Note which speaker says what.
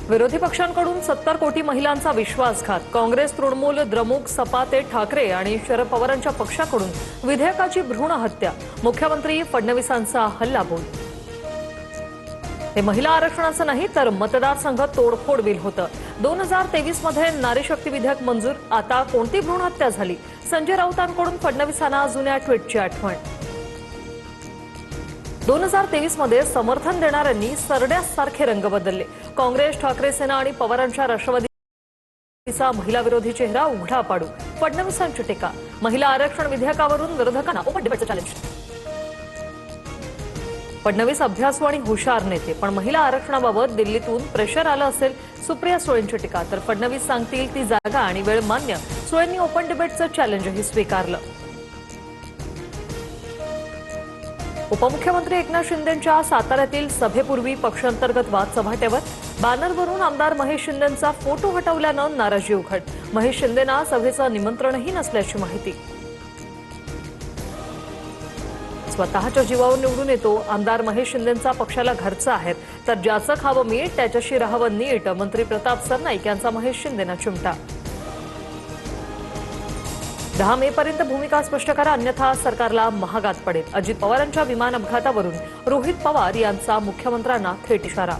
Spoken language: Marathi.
Speaker 1: विरोधी पक्षांकडून 70 कोटी महिलांचा विश्वासघात। काँग्रेस, तृणमूल, द्रमुक, सपा ते ठाकरे आणि शरद पवारांच्या पक्षाकडून विधेयकाची भ्रूण हत्या। मुख्यमंत्री फडणवीसांचा हल्लाबोल। हे महिला आरक्षणाचं नाही तर मतदारसंघ तोडफोड बिल होतं। 2023 मध्ये नारी शक्ती विधेयक मंजूर। आता कोणती भ्रूण हत्या झाली? संजय राऊतांकडून फडणवीसांना जुन्या ट्विटची आठवण। 2023 मध्ये समर्थन देणाऱ्यांनी सरड्यासारखे रंग बदलले। काँग्रेस, ठाकरे सेना आणि पवारांच्या राष्ट्रवादीचा महिला विरोधी चेहरा उघडा पाडू। फडणवीसांची टीका। महिला आरक्षण विधेयकावरून विरोधकांना ओपन डिबेटचं चॅलेंज। फडणवीस अभ्यासू आणि हुशार नेते, पण महिला आरक्षणाबाबत दिल्लीतून प्रेशर आलं असेल। सुप्रिया सुळेंची टीका। तर फडणवीस सांगतील ती जागा आणि वेळ मान्य। सुळेंनी ओपन डिबेटचं चॅलेंजही स्वीकारलं। उपमुख्यमंत्री एकनाथ शिंदेंच्या साताऱ्यातील सभेपूर्वी पक्षांतर्गत वाद चव्हाट्यावर। बॅनरवरून आमदार महेश शिंदेंचा फोटो हटवल्यानं नाराजी उघड। महेश शिंदेंना सभेचं निमंत्रणही नसल्याची माहिती। स्वतःच्या जीवावर निवडून येतो। आमदार महेश शिंदेंचा पक्षाला घरचा आहे, तर ज्याचं खावं मीठ त्याच्याशी राहावं नीट। मंत्री प्रताप सरनाईक यांचा महेश शिंदेंना चिमटा। 10 मे पर्यंत भूमिका स्पष्ट करा, अन्यथा सरकारला महागात पडेल। अजित पवारांच्या विमान अपघातावरून रोहित पवार यांचा मुख्यमंत्र्यांना थेट इशारा।